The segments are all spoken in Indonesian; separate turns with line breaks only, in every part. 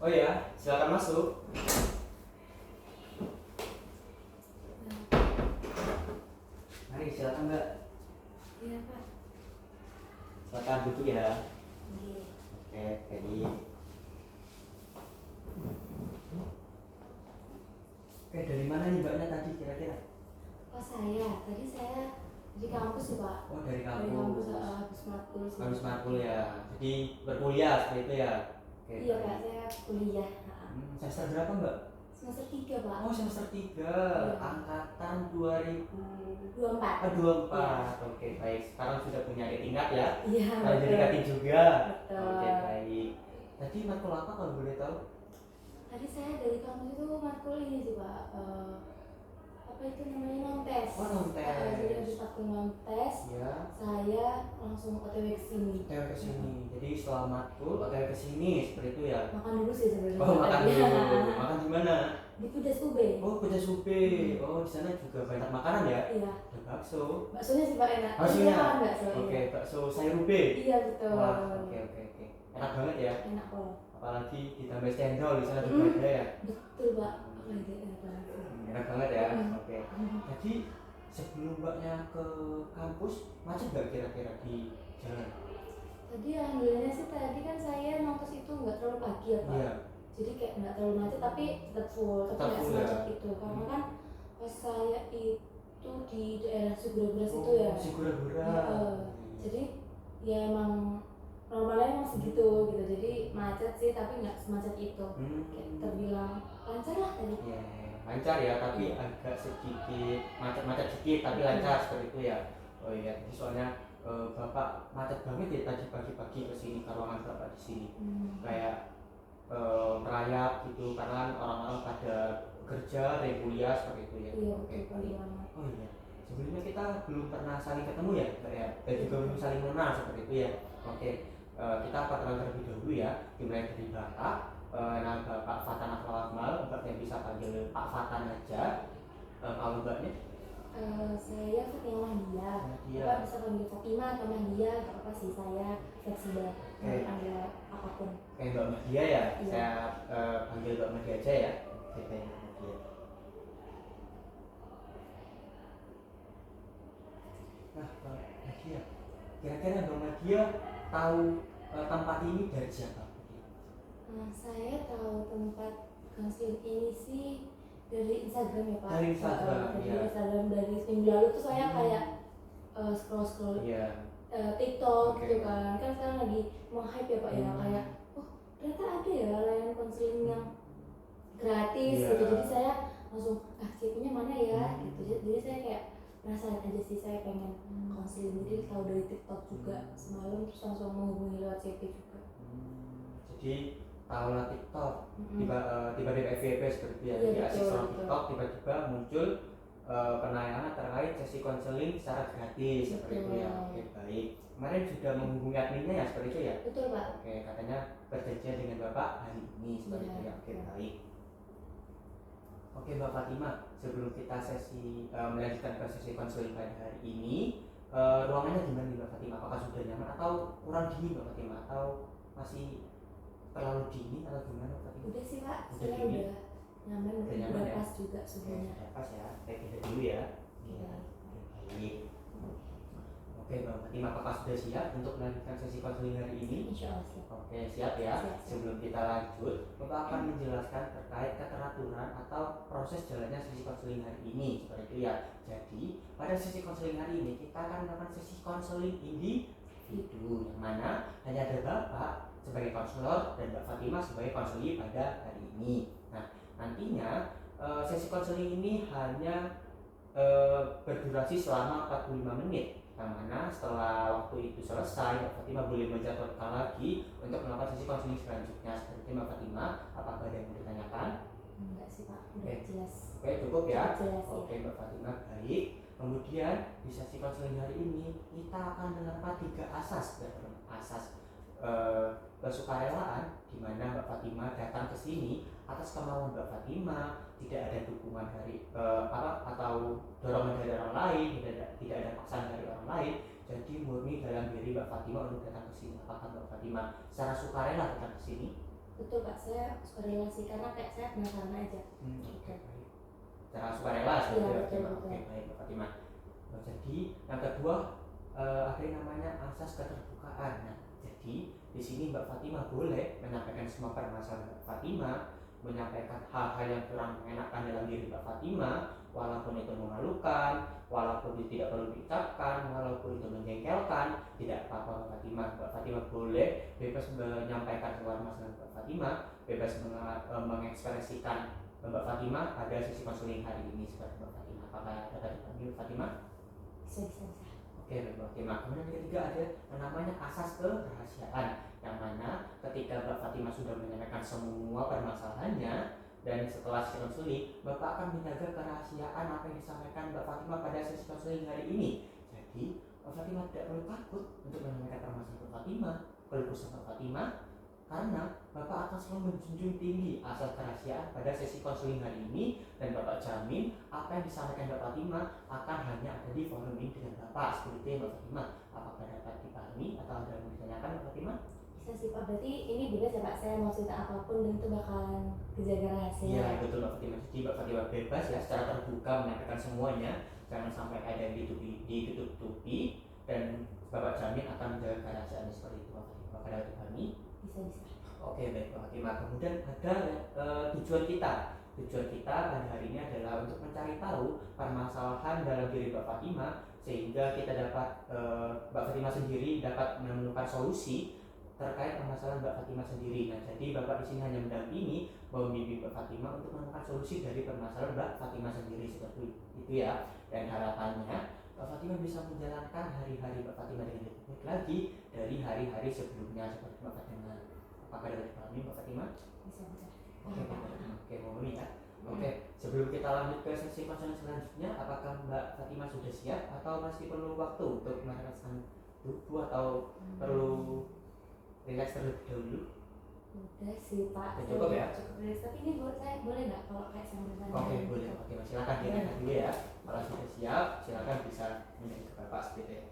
Oh ya, silakan masuk. Mari silakan Mbak.
Iya Pak.
Silakan duduk ya.
Iya.
Oke, jadi Oke, dari mana nih Mbaknya tadi kira-kira?
Oh tadi saya di kampus sih Pak.
Oh, dari
Dari
kampus.
kampus habis matkul.
Habis matkul ya. Jadi berkuliah seperti itu ya. Oke,
Iya
baik.
Pak, saya kuliah.
Semester berapa Mbak?
Semester 3 Pak.
Oh, semester 3.
Iya.
Angkatan 2024.
24.
24.
Iya.
Oke, baik. Sekarang sudah punya tingkat ya.
Iya.
Kalau jadi kating juga.
Betul.
Oke, baik. Tadi matkul apa kalau boleh tahu?
Tadi saya dari kampus itu matkul ini sih Pak. Apa itu namanya, nontes.
Oh, nontes.
Jadi habis matkul nontes,
Ya.
saya langsung OTW ke sini.
OTW ke sini. Jadi setelah matkul OTW ke sini seperti itu ya.
Makan dulu sih sebenarnya.
Oh, makan dulu. Makan di mana?
Di Kudas UB.
Oh, Kudas UB. Oh, di sana juga banyak makanan ya?
Iya.
Ada bakso.
Baksonya sih Pak enak.
Baksonya?
Iya, bakso.
Oke,
Iya.
bakso sayur ube.
Iya betul.
Wah, oke. Enak banget ya.
Enak kok.
Apalagi ditambah cendol di sana juga ada ya.
Betul Pak. Lagi enak banget.
Enak banget ya.
Mm.
Oke. Jadi sebelum Mbaknya ke kampus macet nggak kira-kira di jalan?
Tadi alhamdulillah sih tadi kan saya nonton itu nggak terlalu pagi ya Pak.
Iya.
Jadi kayak nggak terlalu macet tapi tetap full. Tapi
Tetap
nggak
full
semacet
ya.
itu karena kan pas saya itu di daerah Sigura-Beras itu
Oh,
ya.
Sigura-Gura.
Jadi ya emang normalnya emang segitu gitu. Jadi macet sih tapi nggak semacet itu. Kayak terbilang lancar lah tadi.
Iya, lancar ya, tapi agak sedikit macet-macet sedikit tapi lancar seperti itu ya. Oh iya, jadi soalnya Bapak macet banget ya tadi pagi-pagi ke sini ke ruangan Bapak di sini. Kayak merayap gitu karena kan orang-orang pada kerja, ada yang kuliah seperti itu ya.
Iya,
Oke,
betul banget.
Oh iya. Sebelumnya kita belum pernah saling ketemu ya, Mbak ya. Dan juga belum saling mengenal seperti itu ya. Oke. Kita perkenalan terlebih dahulu ya. Dimulai dari Bapak. Nama Bapak Fatan Akmal, Mbak yang bisa panggil Pak Fatan aja. Kalau Mbaknya?
Saya Fatima Mahdia. Bapak bisa panggil Fatima atau Mahdia, nggak apa-apa sih, saya fleksibel panggil apapun.
Kayak Mbak Mahdia ya?
Iya.
Saya panggil Mbak Mahdia aja ya. Oke, baik Mahdia. Nah, Mbak Mahdia, kira-kira Mbak Mahdia tahu tempat ini dari siapa?
Saya tahu tempat konseling ini sih dari Instagram ya Pak.
Dari Instagram,
dari
ya.
Instagram dari seminggu lalu tuh saya kayak scroll TikTok gitu kan sekarang lagi mau hype ya Pak ya, kayak ternyata ada ya layanan konseling yang gratis gitu. Jadi saya langsung CP-nya mana ya gitu. Jadi saya kayak penasaran aja sih, saya pengen konseling. Jadi tahu dari TikTok juga semalam, terus langsung menghubungi lewat CP juga.
Jadi tahulah TikTok, tiba-tiba FYP seperti ya. Jadi asik scroll TikTok, tiba-tiba muncul penayangan terkait sesi konseling secara gratis seperti itu ya. Oke, baik. Kemarin sudah menghubungi adminnya ya seperti itu ya?
Betul Pak.
Oke, katanya perjanjian dengan Bapak hari ini seperti itu ya. Oke, baik. Oke Mbak Fatima, sebelum kita melanjutkan ke sesi konseling pada hari ini, ruangannya gimana nih Mbak Fatima? Apakah sudah nyaman atau kurang dingin Mbak Fatima? Atau masih terlalu dingin atau gimana Mbak Fatima?
Udah sih Pak,
Udah
saya
dingin?
nyaman,
Udah
udah
ya?
pas juga suhunya.
Udah pas ya, kayak gitu dulu ya.
Iya.
Baik. Oke Mbak Fatima, apakah sudah siap untuk melanjutkan sesi konseling hari ini?
Insya Allah siap.
Oke, siap ya.
Siap.
Sebelum kita lanjut, Bapak akan menjelaskan terkait keteraturan atau proses jalannya sesi konseling hari ini seperti itu ya. Jadi, pada sesi konseling hari ini kita akan melakukan sesi konseling individu yang mana hanya ada Bapak sebagai konselor dan Mbak Fatima sebagai konseli pada hari ini. Nah, nantinya sesi konseling ini hanya berdurasi selama 45 menit. Yang mana setelah waktu itu selesai, Mbak Fatima boleh menjadwalkan lagi untuk melakukan sesi konseling selanjutnya. Seperti Mbak Fatima, apakah ada yang mau ditanyakan?
Enggak sih Pak, udah jelas.
Oke, cukup ya.
Jelas,
Oke Mbak Fatima, baik. Kemudian di sesi konseling hari ini kita akan menerapkan 3 asas, asas kesukarelaan, di mana Mbak Fatima datang ke sini atas kemauan Mbak Fatima, tidak ada dukungan dari atau dorongan dari orang lain, tidak ada paksaan dari orang lain. Jadi murni dalam diri Mbak Fatima untuk datang ke sini. Apakah Mbak Fatima secara sukarela datang ke sini?
Betul Pak, saya suka relasi karena kayak saya penasaran aja.
Oke, baik. Cara sukarela seperti
Iya,
itu,
betul,
Fatimah.
betul.
Oke, baik Mbak Fatimah. Jadi yang kedua ada yang namanya asas keterbukaan. Nah, jadi di sini Mbak Fatimah boleh menyampaikan semua permasalahan Mbak Fatimah, menyampaikan hal-hal yang kurang mengenakan dalam diri Mbak Fatimah, walaupun itu memalukan, walaupun itu tidak perlu diucapkan, walaupun itu menjengkelkan, tidak apa-apa Mbak Fatimah. Mbak Fatimah boleh bebas menyampaikan semua masalah Mbak Fatimah, bebas mengekspresikan Mbak Fatimah pada sesi konseling hari ini seperti Mbak Fatimah. Apakah dapat dipanggil Fatimah?
Bisa.
Oke, Mbak Fatimah. Kemudian yang ketiga ada yang namanya asas kerahasiaan, yang mana ketika Mbak Fatimah sudah menyampaikan semua permasalahannya dan setelah sesi konseling, Bapak akan menjaga kerahasiaan apa yang disampaikan Mbak Fatimah pada sesi konseling hari ini. Jadi Mbak Fatimah tidak perlu takut untuk menyampaikan permasalahan Mbak Fatimah, keluh kesah Mbak Fatimah, karena Bapak akan selalu menjunjung tinggi asas kerahasiaan pada sesi konseling hari ini, dan Bapak jamin apa yang disampaikan Mbak Fatimah akan hanya ada di forum ini dengan Bapak. Seperti itu ya Mbak Fatimah. Apakah dapat dipahami atau ada yang mau ditanyakan Mbak Fatimah?
Bisa sih Pak, berarti ini bebas ya Pak, saya mau cerita apapun dan itu bakalan kejaga rahasia.
Iya betul Mbak Fatimah. Jadi Mbak Fatimah bebas ya secara terbuka menyampaikan semuanya, jangan sampai ada yang ditutup-tutupi, dan Bapak jamin akan menjaga kerahasiaan seperti itu Mbak Fatimah. Apakah dapat dipahami?
Bisa.
Oke, baik Mbak Fatimah. Kemudian ada tujuan kita. Tujuan kita pada hari ini adalah untuk mencari tahu permasalahan dalam diri Mbak Fatimah, sehingga kita dapat Mbak Fatimah sendiri dapat menemukan solusi terkait permasalahan Mbak Fatimah sendiri. Nah, jadi Bapak di sini hanya mendampingi, membimbing Mbak Fatimah untuk menemukan solusi dari permasalahan Mbak Fatimah sendiri, seperti itu ya. Dan harapannya Mbak Fatimah bisa menjalankan hari-hari Mbak Fatimah dengan lebih baik lagi dari hari-hari sebelumnya seperti Mbak Fatimah. Apakah dapat dipahami Mbak Fatimah?
Bisa.
Oke, Mbak Fatimah. Oke, mohon ya. Oke, sebelum kita lanjut ke sesi konseling selanjutnya, apakah Mbak Fatimah sudah siap atau masih perlu waktu untuk memeriksakan tubuh atau perlu relax terlebih dahulu?
Udah sih Pak.
Udah cukup ya?
Cukup relax. Tapi ini saya boleh nggak kalau kayak sambil tanya?
Oke, boleh. Oke, silakan ditanya dulu ya. Kalau sudah siap, silakan bisa menjadi ke Bapak seperti itu.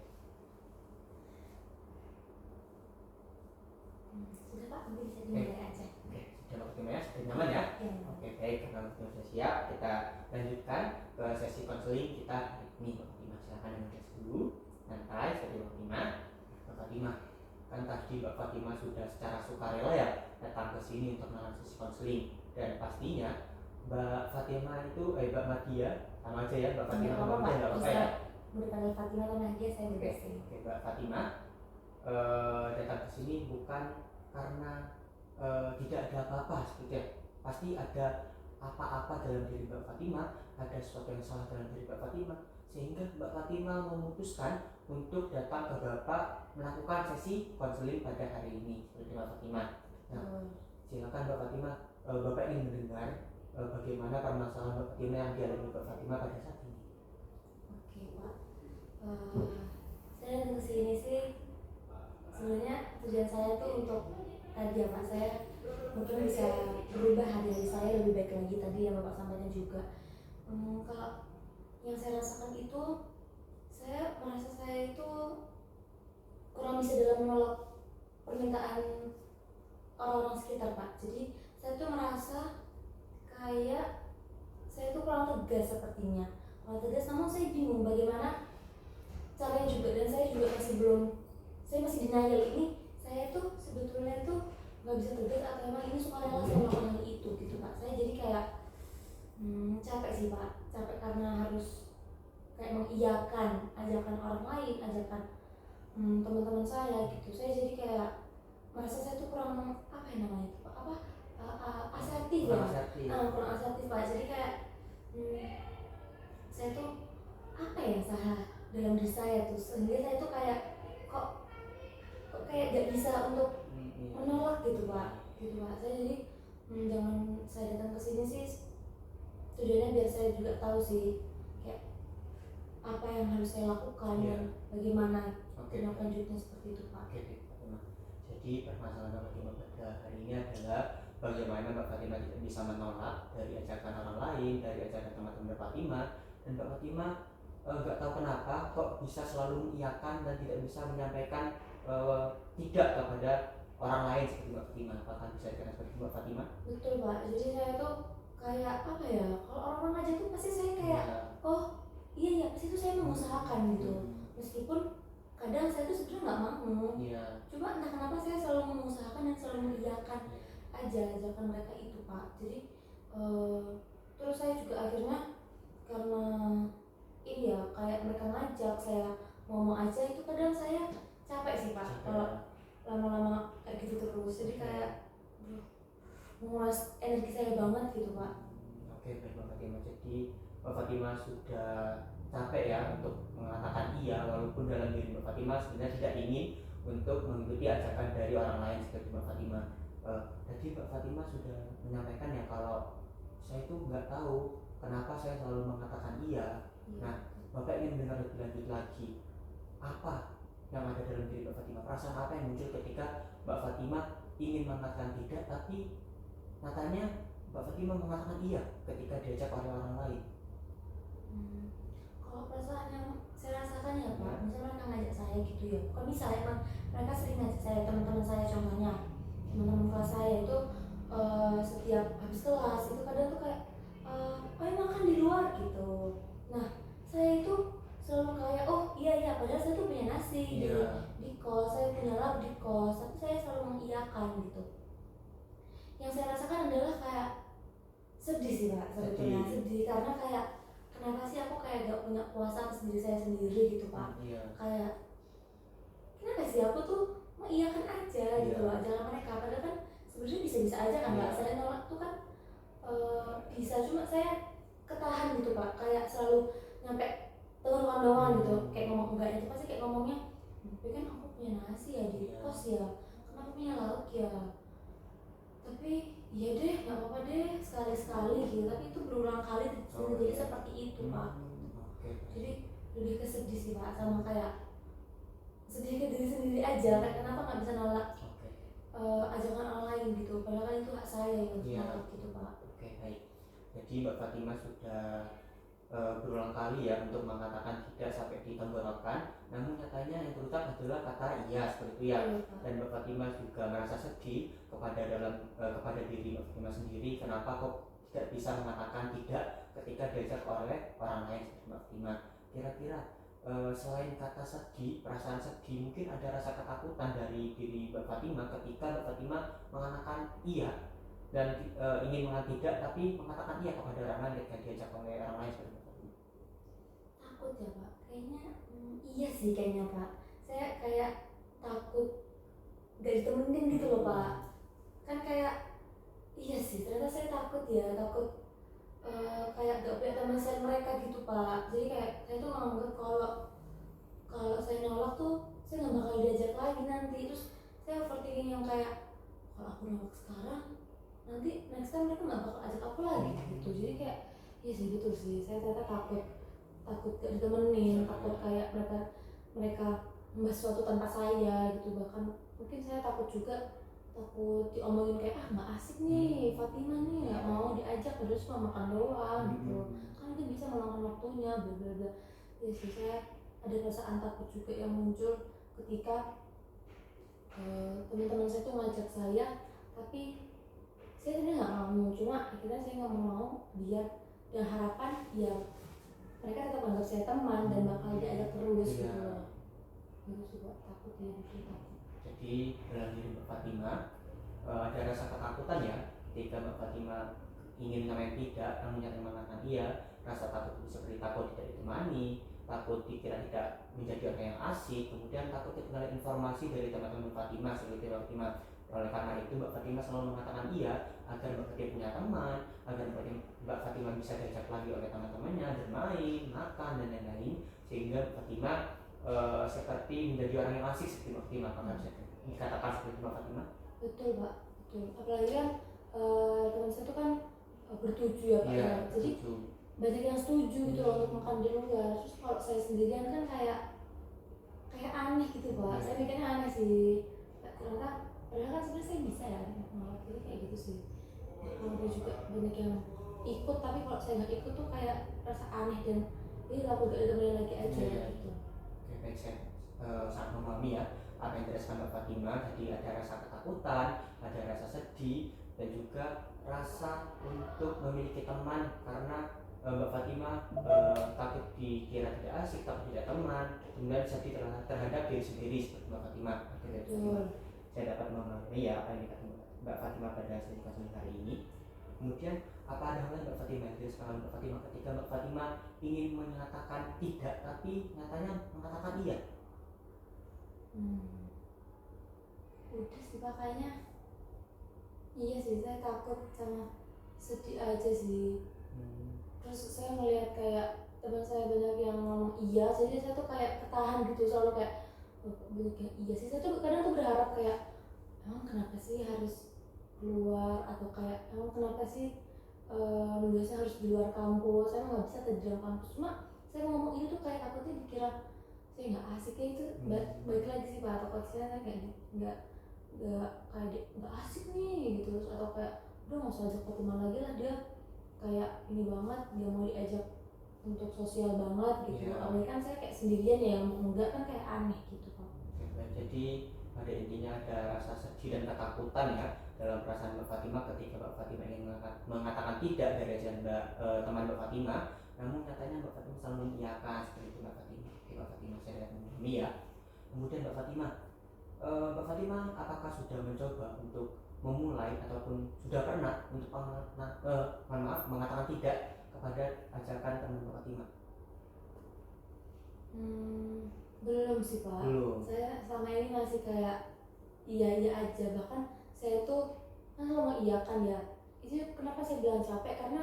Sudah Pak, nanti bisa dimulai aja.
Oke, sudah waktunya ya, sudah nyaman ya? Oke, baik, karena waktunya sudah siap, kita lanjutkan ke sesi konseling kita hari ini. Mbak Fatimah, silakan relax dulu, santai seperti Mbak Fatimah. Mbak Fatimah, kan tadi Mbak Fatimah sudah secara sukarela ya datang ke sini untuk melakukan sesi konseling, dan pastinya Mbak Fatimah itu Mbak Madia sama aja ya, Mbak Fatimah sama Madia nggak apa-apa ya?
Mau dipanggil Fatimah atau Nadia, saya bebas sih.
Oke, Mbak Fatimah datang ke sini bukan karena tidak ada apa-apa sebetulnya. Pasti ada apa-apa dalam diri Mbak Fatimah, ada sesuatu yang salah dalam diri Mbak Fatimah, sehingga Mbak Fatimah memutuskan untuk datang ke Bapak melakukan sesi konseling pada hari ini seperti Mbak Fatimah. Nah, silakan Mbak Fatimah, Bapak ingin mendengar bagaimana permasalahan Mbak Fatimah yang dialami Mbak Fatimah pada saat ini.
Oke Pak, saya datang ke sini sih sebenarnya tujuan saya tuh untuk tadi ya Pak, saya mungkin bisa berubah hari-hari saya lebih baik lagi tadi yang Bapak sampaikan juga. Kalau yang saya rasakan itu, saya merasa saya itu kurang bisa dalam menolak permintaan orang-orang sekitar Pak. Jadi saya tuh merasa kayak saya tuh kurang tegas sepertinya, kurang tegas, namun saya bingung bagaimana caranya juga, dan saya juga masih denial ini saya tuh sebetulnya tuh nggak bisa tegas atau emang ini sukarela saya melakukan hal itu gitu Pak. Saya jadi kayak capek sih Pak, capek karena harus kayak mengiyakan ajakan orang lain, ajakan teman-teman saya gitu. Saya jadi kayak merasa saya tuh kurang apa ya namanya itu Pak, asertif ya, kurang asertif Pak. Jadi kayak saya tuh apa ya salah dalam diri saya tuh, sehingga saya tuh kayak kok kayak gak bisa untuk menolak gitu Pak. Saya jadi jangan saya datang ke sini sih tujuannya biar saya juga tahu sih kayak apa yang harus saya lakukan dan bagaimana tindak lanjutnya seperti itu Pak.
Oke, Fatimah. Jadi permasalahan Mbak Fatimah pada hari ini adalah bagaimana Mbak Fatimah tidak bisa menolak dari ajakan orang lain, dari ajakan teman-teman Mbak Fatimah, dan Mbak Fatimah nggak tahu kenapa kok bisa selalu mengiyakan dan tidak bisa menyampaikan tidak kepada orang lain seperti Mbak Fatima. Apakah bisa dikatakan seperti Mbak Fatima?
Betul Pak, jadi saya tuh kayak apa ya, kalau orang aja tuh pasti saya kayak oh iya ya pasti itu saya mengusahakan gitu, meskipun kadang saya tuh sebenarnya nggak mau, cuma entah kenapa saya selalu mengusahakan dan selalu mengiyakan aja ajakan mereka itu Pak. Jadi terus saya juga akhirnya karena ini ya kayak mereka ngajak saya ngomong aja, itu kadang saya capek sih Pak kalau lama-lama kayak gitu terus, jadi kayak menguras energi saya banget gitu Pak.
Oke, baik Mbak Fatima. Jadi Mbak Fatima sudah capek ya untuk mengatakan iya, walaupun dalam diri Mbak Fatima sebenarnya tidak ingin untuk mengikuti ajakan dari orang lain seperti Mbak Fatima. Tadi Mbak Fatima sudah menyampaikan ya kalau saya itu nggak tahu kenapa saya selalu mengatakan iya. Nah, Bapak ingin mendengar lebih lanjut lagi apa yang ada dalam diri Mbak Fatima, perasaan apa yang muncul ketika Mbak Fatima ingin mengatakan tidak tapi nyatanya Mbak Fatima mengatakan iya ketika diajak oleh orang lain.
Kalau perasaan yang saya rasakan ya Pak, misalnya mereka ngajak saya gitu ya, kalau misalnya emang mereka sering ngajak saya, teman-teman saya contohnya, teman-teman kelas saya itu setiap habis kelas itu kadang tuh kayak ayo makan di luar gitu. Nah saya itu selalu kayak oh iya padahal saya tuh punya nasi di kos, saya punya lab di kos, tapi saya selalu mengiyakan gitu. Yang saya rasakan adalah kayak sedih sih Pak, sebetulnya sedih karena kayak kenapa sih aku kayak gak punya kuasa atas diri saya sendiri gitu Pak. Kayak kenapa sih aku tuh mengiyakan aja gitu loh ajakan mereka, padahal kan sebenarnya bisa-bisa aja kan Pak. Saya nolak tuh kan bisa, cuma saya ketahan gitu Pak, kayak selalu nyampe tenggorokan doang gitu, kayak ngomong enggak itu pasti kayak ngomongnya tapi kan aku punya nasi ya di kos ya, kan aku punya lauk ya, tapi iya deh nggak apa-apa deh sekali-sekali gitu, tapi itu berulang kali jadi seperti itu Pak. Jadi lebih kesedih sih Pak, sama kayak sedih ke diri sendiri aja, kayak kenapa nggak bisa nolak ajakan orang lain gitu, padahal kan itu hak saya yang nolak gitu Pak.
Oke, baik. Jadi Mbak Fatima sudah berulang kali ya untuk mengatakan tidak sampai di tenggorokan, namun nyatanya yang terucap adalah kata iya seperti itu ya. Dan Mbak Fatima juga merasa sedih kepada diri Mbak Fatima sendiri, kenapa kok tidak bisa mengatakan tidak ketika diajak oleh orang lain seperti Mbak Fatima. Kira-kira selain kata sedih, perasaan sedih, mungkin ada rasa ketakutan dari diri Mbak Fatima ketika Mbak Fatima mengatakan iya dan ingin mengatakan tidak tapi mengatakan iya kepada orang lain ketika diajak oleh orang lain seperti itu.
Takut ya Pak, kayaknya iya sih kayaknya Pak, saya kayak takut gak ditemenin gitu loh Pak, kan kayak iya sih ternyata saya takut kayak gak punya teman selain mereka gitu Pak. Jadi kayak saya tuh nganggep kalau saya nolak tuh saya gak bakal diajak lagi nanti, terus saya overthinking yang kayak kalau aku nolak sekarang nanti next time mereka gak bakal ajak aku lagi gitu. Jadi kayak iya sih betul sih, saya ternyata takut gak ditemenin, takut kayak mereka membahas sesuatu tanpa saya gitu. Bahkan mungkin saya takut diomongin kayak nggak asik nih Fatima nih, nggak mau diajak padahal cuma makan doang gitu kan, itu bisa meluangkan waktunya bla bla bla. Ya sih, saya ada perasaan takut juga yang muncul ketika teman-teman saya tuh ngajak saya tapi saya sebenarnya nggak mau, cuma akhirnya saya nggak mau biar dan harapan ya mereka tetap anggap saya teman dan bakal diajak terus gitu loh. Itu juga takut ya, bikin takut.
Jadi dalam diri Mbak Fatima ada rasa ketakutan ya ketika Mbak Fatima ingin menyampaikan tidak namun nyata mengatakan iya. Rasa takut itu seperti takut tidak ditemani, takut dikira tidak menjadi orang yang asik, kemudian takut ketinggalan informasi dari teman-teman Fatima seperti Mbak Fatima. Oleh karena itu Mbak Fatima selalu mengatakan iya agar Mbak Fatima punya teman, agar Mbak Fatima bisa diajak lagi oleh teman-temannya bermain, makan dan lain-lain, sehingga Mbak Fatima seperti menjadi orang yang asik seperti Mbak Fatima. Apakah bisa dikatakan seperti Mbak Fatima?
Betul Pak, betul. Apalagi kan teman saya itu kan bertujuh ya Pak ya. Jadi banyak yang setuju gitu loh untuk makan di luar. Terus kalau saya sendirian kan kayak aneh gitu Pak. Saya mikirnya aneh sih. Ternyata padahal kan sebenarnya saya bisa ya nolak itu kayak gitu sih. Kalau ada juga banyak yang ikut, tapi kalau saya nggak ikut tuh kayak rasa aneh dan ini aku gak ditemenin lagi aja gitu.
Oke, baik, saya sangat memahami ya. apa yang dirasakan Mbak Fatima. Jadi ada rasa ketakutan, ada rasa sedih, dan juga rasa untuk memiliki teman karena Mbak Fatima takut dikira tidak asik, takut tidak teman, kemudian sedih terhadap diri sendiri seperti Mbak Fatima. Saya dapat memahami ya apa yang dikatakan Mbak Fatima pada sesi konseling hari ini. Kemudian apa ada hal lain Mbak Fatima yang dirasakan Mbak Fatima ketika Mbak Fatima ingin mengatakan tidak tapi nyatanya mengatakan iya?
Udah sih Pak, kayaknya iya sih, saya takut sama sedih aja sih. Terus saya melihat kayak teman saya banyak yang ngomong iya, jadi saya tuh kayak ketahan gitu, selalu kayak banyak yang iya sih. Saya tuh kadang tuh berharap kayak emang kenapa sih harus keluar, atau kayak emang kenapa sih nugasnya harus di luar kampus, saya nggak bisa di dalam kampus. Cuma saya ngomong ini tuh kayak takutnya dikira saya nggak asik, kayak itu balik lagi sih Pak, takut saya kayak nggak kayak nggak asik nih gitu. Terus atau kayak udah nggak usah ajak Fatima lagi lah, dia kayak ini banget, dia mau diajak untuk sosial banget gitu. Apalagi kan saya kayak sendirian ya, enggak kan kayak aneh gitu Pak.
Jadi pada intinya ada rasa sedih dan ketakutan ya dalam perasaan Mbak Fatima ketika Mbak Fatima ingin mengatakan tidak dari ajaran teman Mbak Fatima, namun nyatanya Mbak Fatima selalu mengiyakan seperti itu Mbak Fatima. Oke Mbak Fatima, saya dapat memahami ya. Kemudian Mbak Fatima, apakah sudah mencoba untuk memulai ataupun sudah pernah untuk mengatakan tidak kepada ajakan teman Mbak Fatima?
Belum sih Pak. Saya selama ini masih kayak iya aja. Bahkan saya tuh kan selalu mengiyakan ya. Itu kenapa saya bilang capek, karena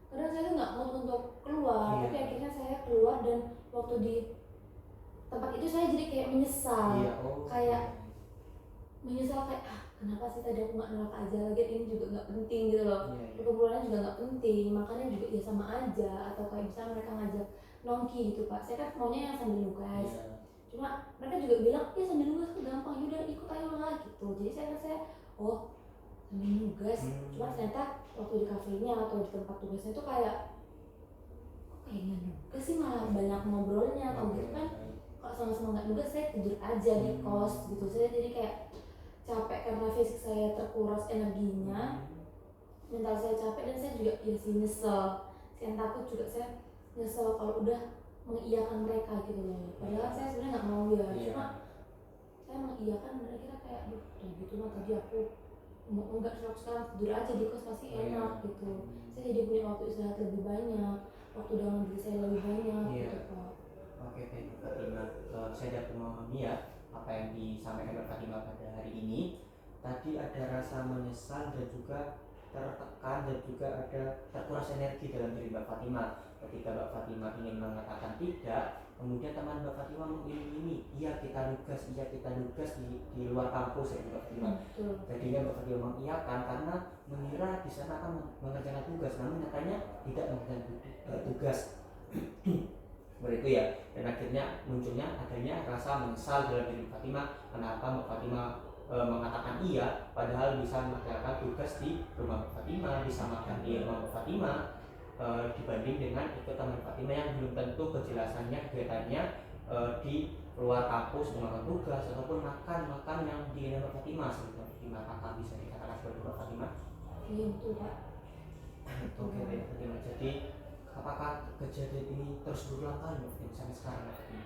kadang saya tuh nggak mood untuk keluar, tapi akhirnya saya keluar dan waktu di tempat itu saya jadi kayak menyesal. Kayak menyesal kayak kenapa sih tadi aku nggak nolak aja, lagi ini juga nggak penting gitu loh. Perkumpulannya juga nggak penting, makannya juga ya sama aja. Atau kayak bisa mereka ngajak nongki gitu Pak, saya kan maunya yang sambil nugas. Cuma mereka juga bilang ya sambil nugas tuh gampang, yaudah ikut ayo lah gitu. Jadi saya sambil nugas. Cuma ternyata waktu di kafenya atau di tempat tugasnya itu kayak kayaknya nugas sih malah banyak ngobrolnya atau gitu kan. Kalau sama-sama nggak nugas saya tidur aja di kos gitu. Saya jadi kayak capek karena fisik saya terkuras energinya, mental saya capek, dan saya juga ya sih nyesel. Saya takut juga, saya nyesel kalau udah mengiyakan mereka gitu loh. Padahal saya sebenarnya nggak mau ya, cuma saya mengiyakan, mereka kayak udah gitu mah tadi aku mau enggak, sekarang tidur aja di kos pasti enak gitu. Saya jadi punya waktu istirahat lebih banyak, waktu dengan diri saya lebih banyak gitu Pak.
Oke baik Mbak Fatima, saya dapat memahami ya apa yang disampaikan Mbak Fatima pada hari ini. Tadi ada rasa menyesal dan juga tertekan dan juga ada terkuras energi dalam diri Mbak Fatima ketika Mbak Fatima ingin mengatakan tidak, kemudian teman Mbak Fatima mengiming-imingi iya kita nugas di luar kampus ya Mbak Fatima. Jadinya Mbak Fatima mengiyakan karena mengira di sana akan mengerjakan tugas, namun nyatanya tidak mengerjakan tugas. Seperti itu ya, dan akhirnya munculnya adanya rasa menyesal dalam diri Fatima kenapa Mbak Fatima mengatakan iya padahal bisa mengerjakan tugas di rumah Mbak Fatima, bisa makan di rumah Mbak Fatima, dibanding dengan ikut teman Fatima yang belum tentu kejelasannya kegiatannya di luar kampus melakukan tugas ataupun makan yang diinginkan Mbak Fatima. Seperti Mbak Fatima, apakah bisa dikatakan seperti Mbak Fatima?
Iya betul Pak.
Oke Mbak Fatima, jadi apakah kejadian ini terus berulang kali Mbak Fatima sampai sekarang Mbak Fatima?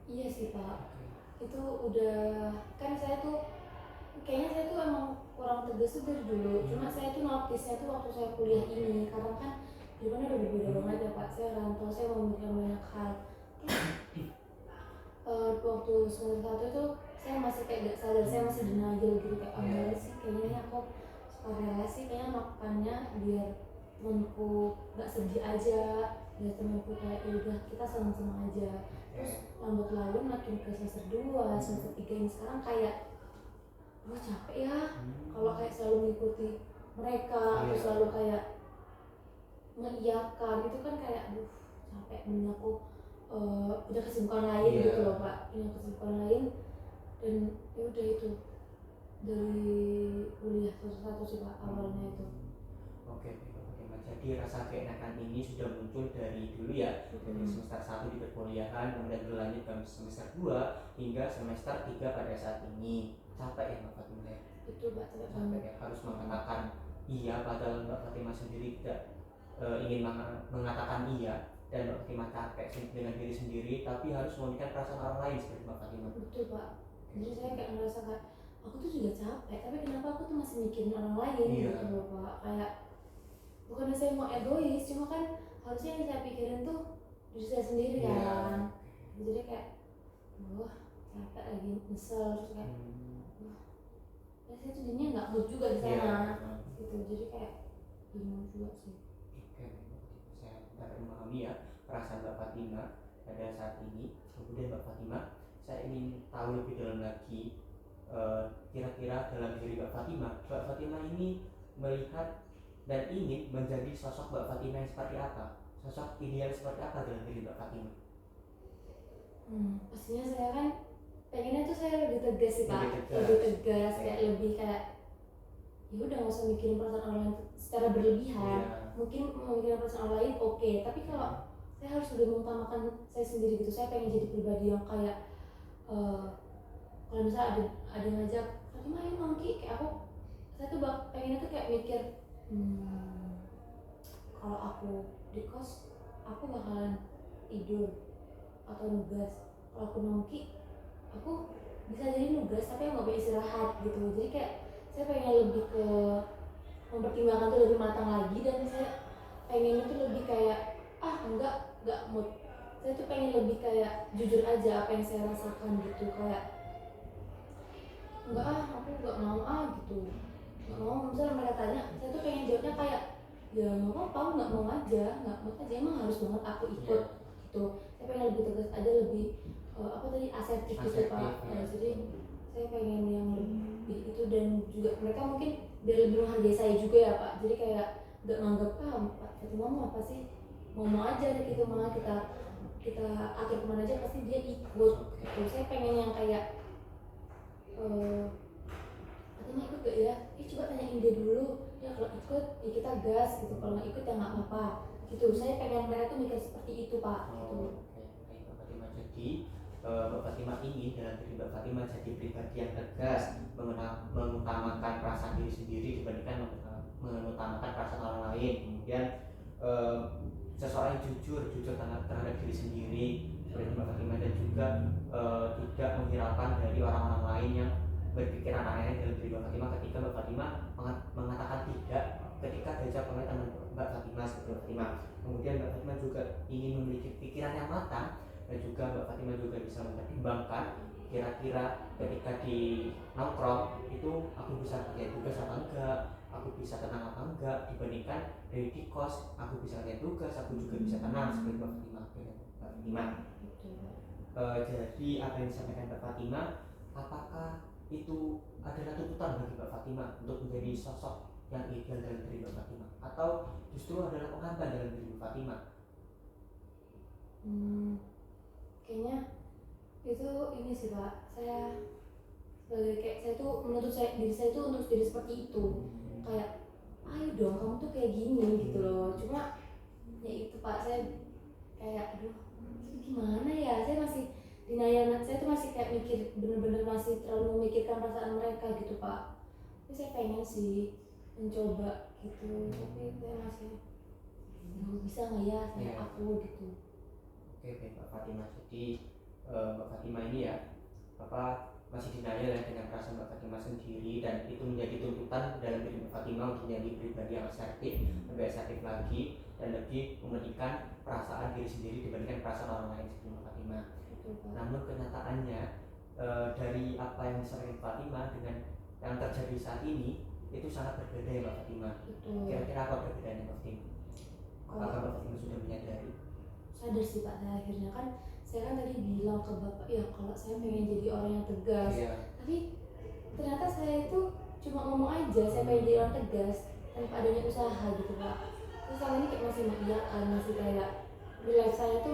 Iya sih Pak, itu udah kan kayaknya saya tuh emang kurang tegas tuh dari dulu. Cuma saya tuh notice-nya tuh waktu saya kuliah ini, karena kan kehidupannya udah berbeda banget ya Pak. Saya rantau, saya memikirkan banyak hal. Waktu semester 1 itu saya masih kayak gak sadar, saya masih denial gitu kayak enggak sih, kayaknya ini aku suka relasi, kayaknya makannya biar temanku gak sedih aja, biar temanku kayak udah kita senang-senang aja. Terus lambat laun makin ke semester 2, semester 3 ini sekarang kayak capek ya kalau kayak selalu mengikuti mereka atau selalu kayak mengiyakan, itu kan kayak capek, mending aku punya kesibukan lain gitu loh Pak, punya kesibukan lain. Dan ya udah itu dari kuliah satu sih Pak awalnya itu.
Oke, Jadi rasa keenakan ini sudah muncul dari dulu ya, dari semester 1 di perkuliahan, kemudian berlanjut ke semester 2 hingga semester 3 pada saat ini. Capek ya Mbak Fatima ya?
Betul Mbak,
Capek ya, harus mengatakan iya padahal Mbak Fatima sendiri tidak ingin mengatakan iya, dan Mbak Fatima capek dengan diri sendiri tapi harus memikirkan perasaan orang lain seperti Mbak Fatima.
Betul Pak, jadi saya kayak ngerasa kayak aku tuh juga capek, tapi kenapa aku tuh masih mikirin orang lain gitu loh Pak. Kayak bukannya saya mau egois, cuma kan harusnya yang saya pikirin tuh diri saya sendiri kan. Jadi kayak wah capek lagi, nyesel, terus kayak wah ya saya tuh jadinya nggak mood juga di sana gitu. Jadi kayak bingung juga sih.
Saya dapat memahami ya perasaan Mbak Fatima pada saat ini. Kemudian Mbak Fatima, saya ingin tahu lebih dalam lagi, kira-kira dalam diri Mbak Fatima ini melihat dan ingin menjadi sosok Mbak Fatima yang seperti apa? Sosok ideal seperti apa dalam diri Mbak Fatima?
Pastinya saya kan pengennya tuh saya lebih tegas sih Pak, lebih tegas, kayak lebih kayak ya udah nggak usah mikirin perasaan orang lain secara berlebihan. Mungkin memikirkan perasaan orang lain oke, tapi kalau saya harus lebih mengutamakan saya sendiri gitu. Saya pengen jadi pribadi yang kayak kalau misalnya ada ngajak Fatima ayo nongki, kayak saya tuh pengennya tuh kayak mikir kalau aku di kos aku bakalan tidur atau nugas. Kalau aku nongki aku bisa jadi nugas tapi nggak bisa istirahat gitu. Jadi kayak saya pengen lebih ke mempertimbangkan tuh lebih matang lagi, dan saya pengen itu lebih kayak enggak mood. Saya tuh pengen lebih kayak jujur aja apa yang saya rasakan gitu. Kayak aku nggak mau gitu, nggak mau. Misalnya mereka tanya, saya tuh pengen jawabnya kayak ya nggak apa-apa, nggak mau aja emang harus banget aku ikut gitu. Saya pengen lebih tegas aja, lebih asertif gitu Pak. Jadi saya pengen yang lebih itu, dan juga mereka mungkin biar lebih menghargai saya juga ya Pak. Jadi kayak nggak nganggap Pak Fatima mau apa sih, ngomong aja deh gitu, malah kita atur kemana aja pasti dia ikut gitu. Saya pengen yang kayak Fatima ikut gak ya? Coba tanyain dia dulu. Ya kalau ikut ya kita gas gitu, kalau nggak ikut ya nggak apa-apa gitu. Saya pengen mereka tuh mikir seperti itu Pak. Gitu.
Mbak Fatima, jadi Mbak Fatima ingin dalam diri Mbak Fatima jadi pribadi yang tegas, mengutamakan perasaan diri sendiri dibandingkan mengutamakan perasaan orang lain. Kemudian seseorang yang jujur terhadap diri sendiri seperti Mbak Fatima, dan juga tidak menghiraukan dari orang-orang lain yang berpikiran aneh dalam diri Mbak Fatima ketika Mbak Fatima mengatakan tidak ketika diajak oleh teman Mbak Fatima seperti Mbak Fatima. Kemudian Mbak Fatima juga ingin memiliki pikiran yang matang, dan juga Mbak Fatima juga bisa mempertimbangkan kira-kira ketika di nongkrong itu aku bisa kerjain tugas apa enggak, aku bisa tenang apa enggak, dibandingkan dari di kos aku bisa kerjain tugas, aku juga bisa tenang seperti Mbak Fatima. Jadi apa yang disampaikan Mbak Fatima, apakah itu adalah tuntutan bagi Mbak Fatima untuk menjadi sosok yang ideal dalam diri Mbak Fatima, atau justru adalah penghambat dalam diri Mbak Fatima?
Kayaknya itu ini sih Pak, saya sebagai kayak saya tuh menuntut diri saya tuh untuk jadi seperti itu. Kayak ayo dong kamu tuh kayak gini gitu loh. Cuma ya itu Pak, saya kayak aduh gimana ya, saya masih denial, saya tuh masih kayak mikir, bener-bener masih terlalu memikirkan perasaan mereka gitu Pak. Tapi saya pengen sih mencoba gitu, tapi saya masih bisa nggak ya saya aku gitu.
Oke Mbak Fatima, jadi Mbak Fatima ini ya masih denial ya dengan perasaan Mbak Fatima sendiri, dan itu menjadi tuntutan dalam diri Mbak Fatima untuk menjadi pribadi yang asertif, lebih asertif lagi, dan lebih mementingkan perasaan diri sendiri dibandingkan perasaan orang lain seperti Mbak Fatima. Namun kenyataannya dari apa yang disampaikan Mbak Fatima dengan yang terjadi saat ini itu sangat berbeda ya Mbak Fatima. Kira-kira apa perbedaannya Mbak Fatima? Apakah Mbak Fatima sudah menyadari?
Sadar sih Pak, saya akhirnya kan saya kan tadi bilang ke Bapak ya kalau saya pengen jadi orang yang tegas, tapi ternyata saya itu cuma ngomong aja saya pengen jadi orang tegas tanpa adanya usaha gitu Pak. Terus selama ini kayak masih mengiyakan, masih kayak di life saya tuh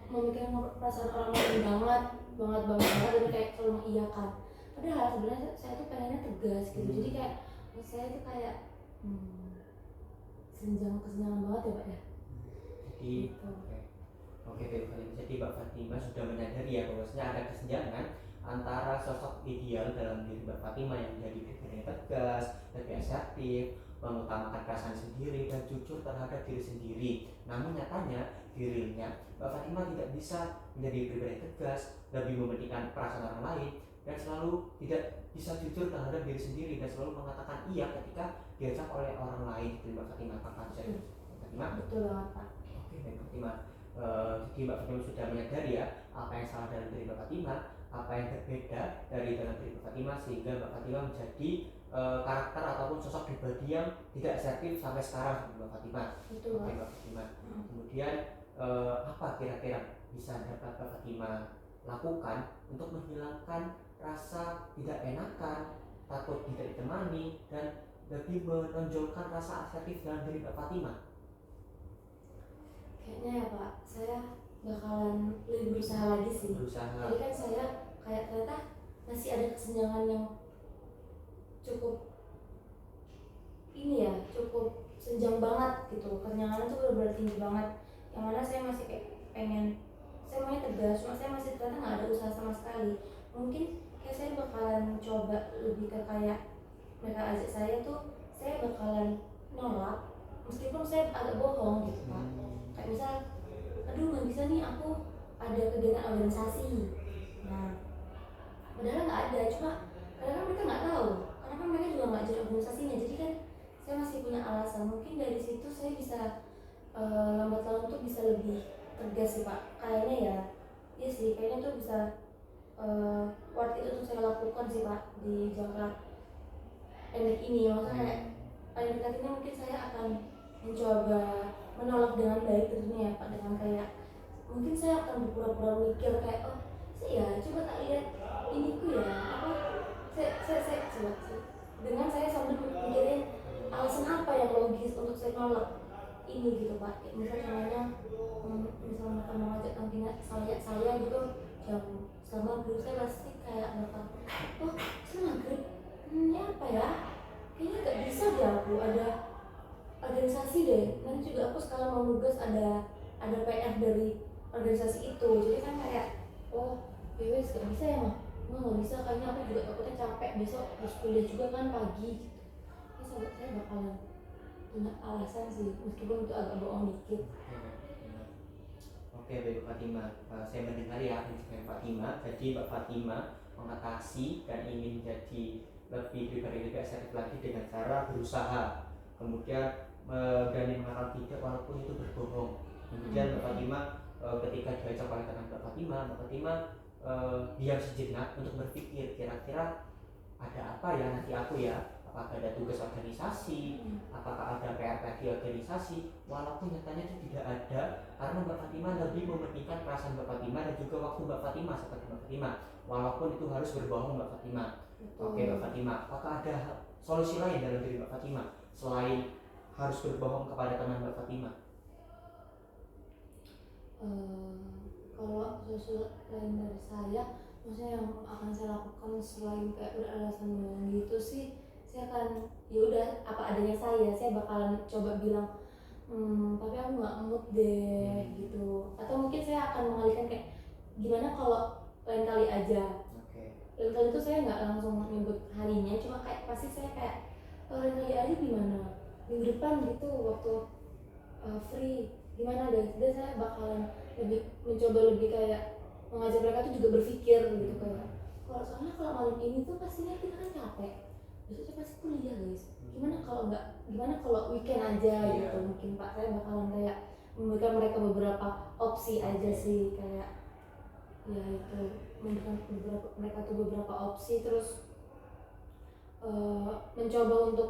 memikirkan perasaan orang lain banget, dan kayak selalu mengiyakan. Padahal sebenarnya saya tuh pengennya tegas gitu. Jadi kayak saya tuh kayak kesenjangan banget ya Pak ya.
Jadi
gitu.
Oke, jadi Mbak Fatima sudah menyadari ya bahwasanya ada kesenjangan antara sosok ideal dalam diri Mbak Fatima yang menjadi pribadi yang tegas, lebih asertif, mengutamakan perasaan sendiri dan jujur terhadap diri sendiri. Namun nyatanya dirinya Mbak Fatima tidak bisa menjadi pribadi yang tegas, lebih mementingkan perasaan orang lain, dan selalu tidak bisa jujur terhadap diri sendiri dan selalu mengatakan iya ketika diajak oleh orang lain. Itu Mbak Fatima, apa saja Mbak Fatima?
Betul banget Pak.
Oke, Mbak Fatima. Jadi Mbak Fatima sudah menyadari ya apa yang salah dalam diri Mbak Fatima, apa yang berbeda dari dalam diri Mbak Fatima, sehingga Mbak Fatima menjadi karakter ataupun sosok pribadi yang tidak asertif sampai sekarang Mbak Fatima.
Betul.
Oke Mbak Fatima. Kemudian apa kira-kira bisa dapat Mbak Fatima lakukan untuk menghilangkan rasa tidak enakan, takut tidak ditemani, dan lebih menonjolkan rasa asertif dalam diri Mbak Fatima?
Kayaknya ya Pak, saya bakalan lebih berusaha lagi sih. Jadi kan saya kayak ternyata masih ada kesenjangan yang cukup ini ya, cukup senjang banget gitu. Kesenjangannya tuh benar-benar tinggi banget. Yang mana saya masih kayak pengen, saya maunya tegas, cuma saya masih ternyata nggak ada usaha sama sekali. Mungkin kayak saya bakalan coba lebih ke kayak mereka ajak saya tuh, saya bakalan nolak meskipun saya agak bohong gitu Pak. Kayak misal, aduh nggak bisa nih, aku ada kegiatan organisasi. Nah, padahal nggak ada, cuma kadang mereka nggak tahu, karena kan mereka juga nggak jadi organisasinya. Jadi kan saya masih punya alasan. Mungkin dari situ saya bisa lambat laun tuh bisa lebih tegas sih Pak. Kayaknya ya, iya sih, kayaknya tuh bisa worth itu tuh saya lakukan sih Pak di jangka pendek ini. Maksudnya kayak paling dekat ini mungkin saya akan mencoba menolak dengan baik tentunya ya Pak, dengan kayak mungkin saya akan berpura-pura mikir kayak oh sih ya coba tak lihat iniku ya apa saya coba dengan saya sambil mikirin alasan apa yang logis untuk saya nolak ini gitu Pak. Misalnya contohnya misalnya mereka mau ngajak nantinya saya gitu jam selama maghrib, saya pasti kayak bakal oh selama maghrib ini apa ya, kayaknya gak bisa deh aku ada organisasi deh, nanti juga aku sekarang mau nugas ada PR dari organisasi itu. Jadi kan kayak oh ya wes gak bisa ya mah nggak bisa, kayaknya aku juga takutnya capek besok harus kuliah juga kan pagi gitu. Ya saya bakalan punya alasan sih meskipun itu agak bohong dikit.
Oke baik Mbak Fatima, saya mendengar ya Mbak Fatima. Jadi Mbak Fatima mengatasi dan ingin menjadi lebih pribadi lebih asertif lagi dengan cara berusaha, kemudian berani mengatakan tidak walaupun itu berbohong. Kemudian Mbak Fatima ketika diajak oleh teman Mbak Fatima diam sejenak untuk berpikir kira-kira ada apa ya nanti aku ya, apakah ada tugas organisasi, apakah ada PR di organisasi, walaupun nyatanya itu tidak ada, karena Mbak Fatima lebih mementingkan perasaan Mbak Fatima dan juga waktu Mbak Fatima seperti Mbak Fatima, walaupun itu harus berbohong Mbak Fatima. Oke Mbak Fatima, apakah ada solusi lain dalam diri Mbak Fatima selain harus berbohong kepada teman Mbak Fatima?
Kalau solusi lain dari saya, maksudnya yang akan saya lakukan selain kayak beralasan bohong gitu sih, saya akan ya udah apa adanya saya bakalan coba bilang tapi aku nggak mood deh gitu. Atau mungkin saya akan mengalihkan kayak gimana kalau lain kali aja. Lain kali itu saya nggak langsung nyebut harinya, cuma kayak pasti saya kayak lain kali aja gimana minggu depan gitu waktu free gimana deh. Jadi saya bakalan mencoba lebih kayak mengajak mereka tuh juga berpikir gitu kayak soalnya kalau malam ini tuh pastinya kita kan capek, besoknya pasti kuliah guys, gimana kalau weekend aja gitu. Mungkin Pak saya bakalan kayak memberikan mereka beberapa opsi aja sih, kayak ya itu memberikan mereka tuh beberapa opsi, terus mencoba untuk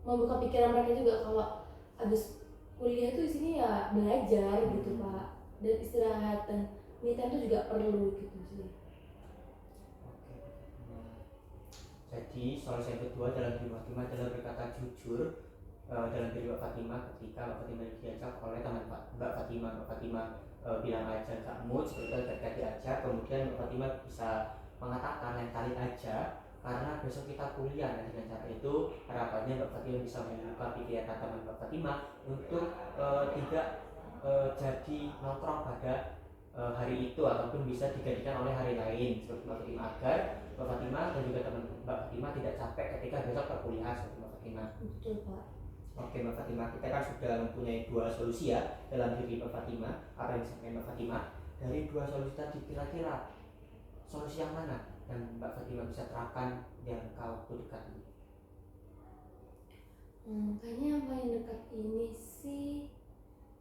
membuka pikiran mereka juga kalau habis kuliah tuh isinya ya belajar gitu Pak, dan istirahat dan me time itu juga perlu gitu sih.
Jadi solusi yang kedua dalam diri Mbak Fatima adalah berkata jujur dalam diri Mbak Fatima ketika Mbak Fatima diajak oleh teman Mbak Fatima bilang aja gak mood seperti itu ketika diajak, kemudian Mbak Fatima bisa mengatakan lain kali aja karena besok kita kuliah. Nah, dengan cara itu harapannya Mbak Fatima bisa membuka pikiran teman Mbak Fatima untuk tidak jadi nongkrong pada hari itu ataupun bisa digantikan oleh hari lain seperti Mbak Fatima, agar Mbak Fatima dan juga teman Mbak Fatima tidak capek ketika besok perkuliahan seperti Mbak Fatima.
Betul Pak.
Oke Mbak Fatima, kita kan sudah mempunyai 2 solusi ya dalam diri Mbak Fatima. Apa yang disampaikan Mbak Fatima? Dari 2 solusi tadi, kira-kira solusi yang mana yang Mbak Fatima bisa terapkan jangka waktu dekat ini?
Kayaknya yang paling dekat ini sih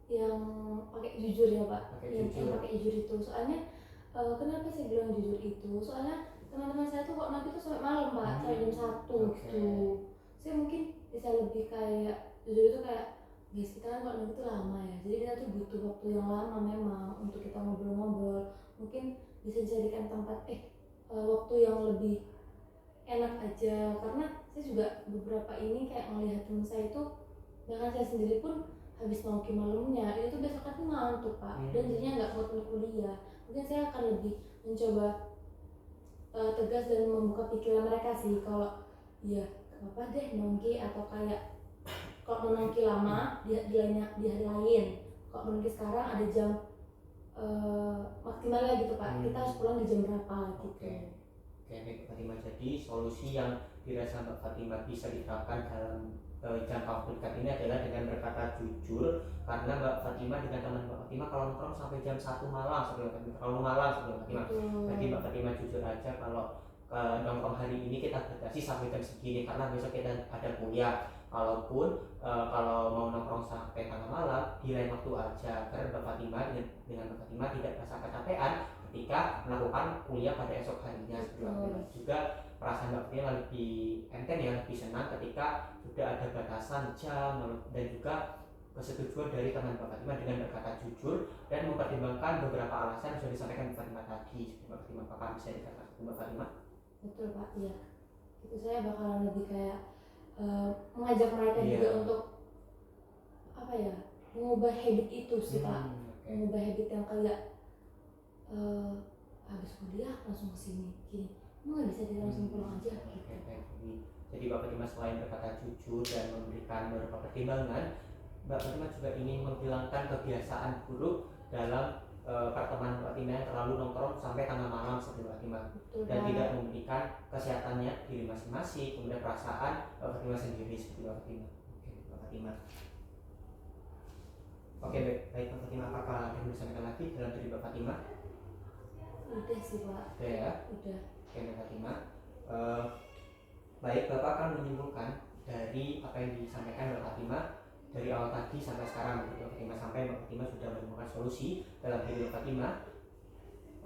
yang pakai jujur ya Pak. Yang pakai jujur itu, soalnya kenapa saya bilang jujur itu? Soalnya teman-teman saya tuh kok nanti tuh sampai malam Pak, sampai jam 1 gitu. Saya mungkin bisa lebih kayak jujur itu kayak, guys kita kan kalau nanti tuh lama ya, jadi kita tuh butuh waktu yang lama memang untuk kita ngobrol-ngobrol. Mungkin bisa dijadikan tempat waktu yang lebih enak aja, karena saya juga beberapa ini kayak melihat teman saya itu, bahkan saya sendiri pun habis ngopi malamnya itu tuh besok kan ngantuk Pak, dan jadinya nggak kuat untuk kuliah. Mungkin saya akan lebih mencoba tegas dan membuka pikiran mereka sih, kalau ya apa deh nongki, atau kayak kalau mau nongki lama di hari lain, kalau nongki sekarang ada jam maksimalnya gitu Pak, kita harus pulang di jam berapa gitu.
Oke Mbak Fatima, jadi solusi yang dirasa Mbak Fatima bisa diterapkan dalam jangka waktu dekat ini adalah dengan berkata jujur, karena Mbak Fatima dengan teman Mbak Fatima kalau nongkrong sampai jam 1 malam sebelum terlalu malam sebelum Mbak Fatima. Jadi Mbak Fatima jujur aja kalau nongkrong hari ini kita batasi sampai jam segini karena besok kita ada kuliah. Kalaupun kalau mau nongkrong sampai tengah malam di lain waktu aja, karena Mbak Fatima dengan Mbak Fatima tidak merasa kecapean ketika melakukan kuliah pada esok harinya. Juga perasaan Mbak Fatima lebih enteng ya, lebih senang ketika sudah ada batasan jam dan juga persetujuan dari teman Mbak Fatima dengan berkata jujur dan mempertimbangkan beberapa alasan yang sudah disampaikan Mbak Fatima tadi. Mbak Fatima, apakah bisa dikatakan Mbak Fatima?
Betul Pak, iya. Itu saya bakalan lebih kayak mengajak mereka juga untuk apa ya, mengubah habit itu sih Pak. Mengubah habit yang kayak habis kuliah langsung kesini gini, nggak bisa dia langsung pulang aja gitu.
Jadi Mbak Fatima selain berkata jujur dan memberikan beberapa pertimbangan, Mbak Fatima juga ingin menghilangkan kebiasaan buruk dalam pertemanan Mbak Fatima yang terlalu nongkrong sampai tengah malam seperti Mbak Fatima. Betul, dan tidak memberikan kesehatannya diri masing-masing, kemudian perasaan Mbak Fatima sendiri seperti Mbak Fatima. Oke Mbak Fatima. Oke baik Mbak Fatima, apakah ada yang bisa disampaikan lagi dalam diri Mbak Fatima?
Udah sih Pak.
Udah ya? Udah. Oke Mbak Fatima, baik Bapak akan menyimpulkan dari apa yang disampaikan Mbak Fatima dari awal tadi sampai sekarang Mbak Fatima, sampai Mbak Fatima sudah menemukan solusi dalam diri Mbak Fatima.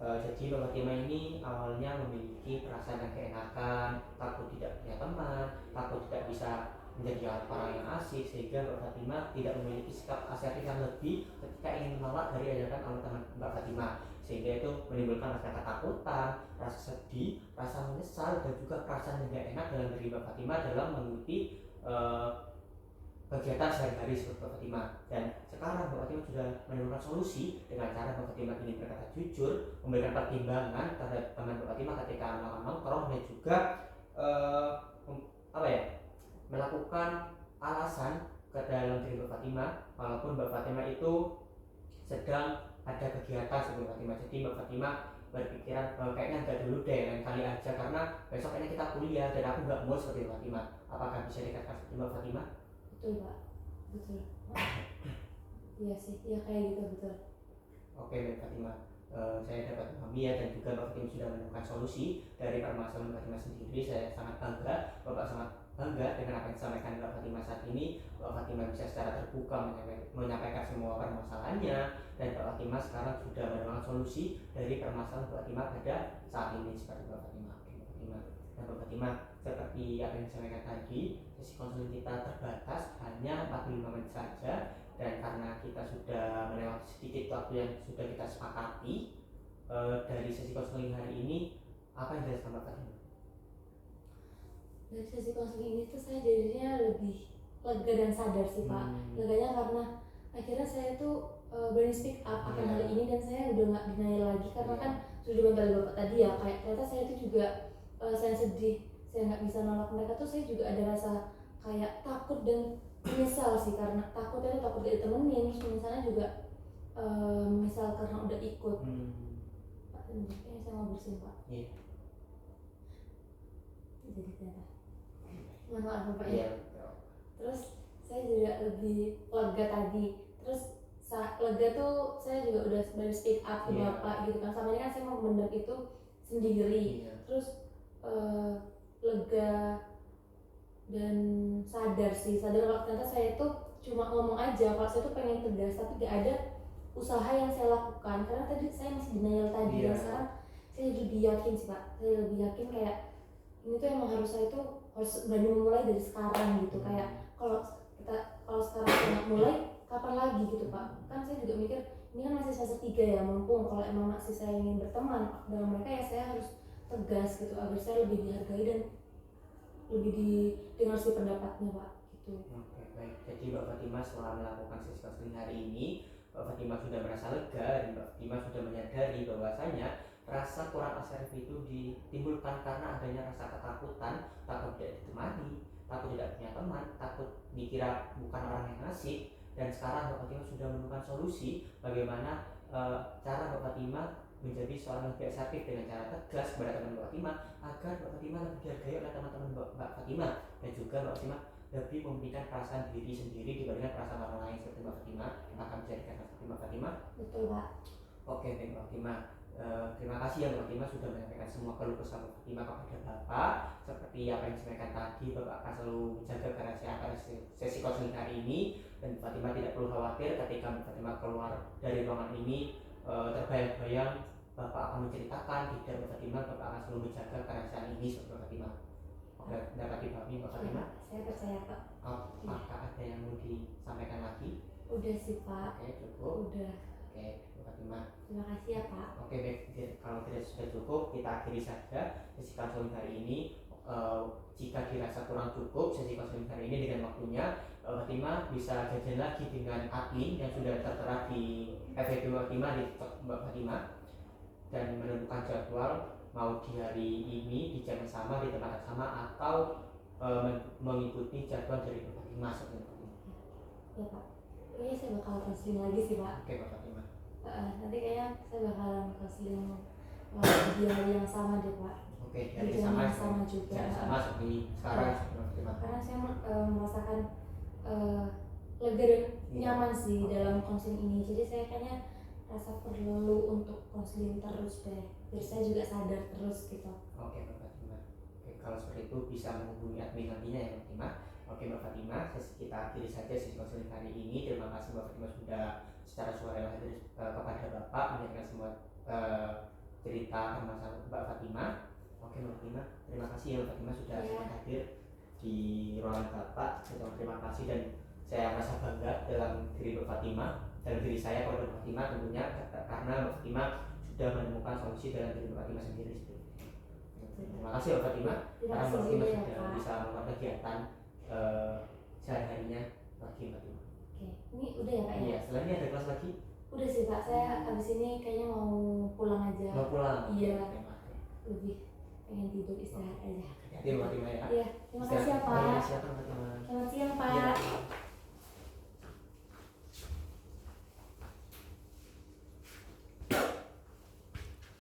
Jadi Mbak Fatima ini awalnya memiliki perasaan yang keenakan, takut tidak punya teman, takut tidak bisa menjadi orang yang asik, sehingga Mbak Fatima tidak memiliki sikap asertif yang lebih ketika ingin menolak dari ajakan oleh teman Mbak Fatima, sehingga itu menimbulkan rasa ketakutan, rasa sedih, rasa menyesal, dan juga perasaan yang tidak enak dalam diri Mbak Fatima dalam mengikuti kegiatan sehari-hari seperti Mbak Fatima. Dan sekarang Mbak Fatima sudah menemukan solusi dengan cara Mbak Fatima ingin berkata jujur, memberikan pertimbangan terhadap teman Mbak Fatima ketika melakukan nongkrong, dan juga melakukan alasan ke dalam diri Mbak Fatima walaupun Mbak Fatima itu sedang ada kegiatan sebelum Mbak Fatima. Jadi Mbak Fatima berpikiran kayaknya enggak dulu deh, lain kali aja karena besok kayaknya kita kuliah dan aku nggak mau seperti Mbak Fatima. Apakah bisa dikatakan seperti Mbak Fatima?
Betul Pak, betul. Iya sih, ya kayak gitu, betul. Oke
Mbak Fatima, saya dapat memahami ya, dan juga Mbak Fatima sudah menemukan solusi dari permasalahan Mbak Fatima sendiri. Saya sangat bangga, Bapak sangat bangga dengan apa yang disampaikan Mbak Fatima saat ini. Mbak Fatima bisa secara terbuka menyampaikan semua permasalahannya, dan Mbak Fatima sekarang sudah menemukan solusi dari permasalahan Mbak Fatima pada saat ini seperti Mbak Fatima. Oke Mbak Fatima, dan Mbak Fatima, seperti apa yang disampaikan tadi, sesi konseling kita terbatas hanya 45 menit saja, dan karena kita sudah melewati sedikit waktu yang sudah kita sepakati dari sesi konseling hari ini, apa yang dirasakan Mbak Fatima?
Dari sesi konseling ini tuh saya jadinya lebih lega dan sadar sih Pak. Leganya karena akhirnya saya tuh berani speak up akan hal ini, dan saya udah nggak denial lagi, karena kan sudah dibilang dari Bapak tadi ya, kayak ternyata saya itu juga selain sedih, saya nggak bisa nolak mereka tuh, saya juga ada rasa kayak takut dan menyesal sih, karena takutnya tuh takut gak ditemenin, terus misalnya juga misal karena udah ikut Pak, ini saya mau bersihin Pak.
Iya.
Jadi ternyata mohon maaf Bapak
Iya.
ya. Terus saya juga lebih lega tadi. Terus lega tuh saya juga udah dari speak up ke Bapak gitu kan. Sama ini kan saya mau memendam itu sendiri. Terus lega dan sadar kalau ternyata saya itu cuma ngomong aja kalau saya tuh pengen tegas, tapi gak ada usaha yang saya lakukan karena tadi saya masih denial tadi. Dan sekarang saya lebih yakin sih Pak, saya lebih yakin kayak ini tuh emang saya tuh harus berani memulai dari sekarang gitu. Kayak kalau sekarang saya nggak mulai, kapan lagi gitu Pak. Kan saya juga mikir ini kan masih fase 3 ya, mumpung kalau emang masih saya ingin berteman dengan mereka ya saya harus tegas gitu agar saya lebih dihargai dan lebih didengar sih pendapatnya Pak gitu.
Oke, baik. Jadi Mbak Fatimah setelah melakukan sesi konseling hari ini, Mbak Fatimah sudah merasa lega dan Mbak Fatimah sudah menyadari bahwasanya rasa kurang asertif itu ditimbulkan karena adanya rasa ketakutan, takut tidak ditemani, takut tidak punya teman, takut dikira bukan orang yang asik. Dan sekarang Mbak Fatimah sudah menemukan solusi bagaimana cara Mbak Fatimah menjadi seorang yang lebih asertif dengan cara tegas kepada teman Mbak Fatimah agar Mbak Fatimah lebih dihargai oleh teman-teman Mbak Fatimah, dan juga Mbak Fatimah lebih memberikan perasaan diri sendiri dibandingkan perasaan orang lain seperti Mbak Fatimah yang akan menjadikan seperti Mbak Fatimah.
Betul Pak.
Oke, baik Mbak Fatimah. Terima kasih ya Mbak Fatimah sudah menyampaikan semua keluh kesah Mbak Fatimah kepada Bapak. Seperti apa yang disampaikan tadi, Bapak akan selalu menjaga kerahasiaan pada sesi konseling hari ini, dan Mbak Fatimah tidak perlu khawatir ketika Mbak Fatimah keluar dari ruangan ini terbayang-bayang Bapak akan menceritakan, tidak Mbak Fatimah, Bapak akan selalu menjaga kerahasiaan ini seperti Mbak Fatimah. Oke, dapat dipahami Mbak Fatimah?
Saya percaya Pak.
Apakah ada yang mau disampaikan lagi?
Udah sih Pak.
Oke, cukup.
Udah.
Oke, Mbak Fatimah.
Terima kasih ya Pak.
Oke, baik. Kalau tidak sudah cukup, kita akhiri saja sesi konseling hari ini. Jika dirasa kurang cukup sesi konseling hari ini dengan waktunya, Mbak Fatimah bisa jajan lagi dengan admin yang sudah tertera di FYP Mbak Fatimah, di Mbak Fatimah, dan menentukan jadwal mau di hari ini di jam yang sama, di tempat yang sama, atau mengikuti jadwal dari Mbak Fatimah seperti itu.
Ya Pak. Kayaknya saya bakal konseling lagi sih Pak.
Oke Mbak Fatimah.
Nanti kayaknya saya bakalan konseling di hari yang sama deh Pak.
Oke, di hari yang sama
juga.
Sama seperti sekarang Mbak Fatimah.
Karena saya merasakan lega dan nyaman sih dalam konseling ini. Jadi saya kayaknya rasa perlu untuk konseling terus deh. Biar saya juga sadar terus gitu.
Oke Mbak Fatimah. Oke, kalau seperti itu bisa menghubungi admin nantinya ya Mbak Fatimah. Oke Mbak Fatimah, kita akhiri saja sesi konseling hari ini. Terima kasih Mbak Fatimah sudah secara sukarela hadir kepada Bapak menyampaikan semua cerita dan masalah Mbak Fatimah. Oke Mbak Fatimah, terima kasih ya Mbak Fatimah sudah hadir di ruangan Bapak. Saya terima kasih dan saya merasa bangga dalam diri Mbak Fatimah, dalam diri saya kepada Mbak Fatimah tentunya, karena Mbak Fatimah sudah menemukan solusi dalam diri Mbak Fatimah sendiri. Terima kasih Mbak Fatimah, karena Mbak Fatimah sudah bisa melakukan kegiatan sehari-harinya lagi Mbak Fatimah.
Oke, ini udah ya Pak ya?
Iya, setelah ini ada kelas lagi?
Udah sih Pak, saya abis ini kayaknya mau pulang aja.
Mau pulang?
Iya, lebih pengen tidur istirahat aja.
Hati-hati Mbak Fatimah ya.
Iya, terima kasih ya Pak.
Silakan Mbak Fatimah.
Selamat siang Pak.
Iya.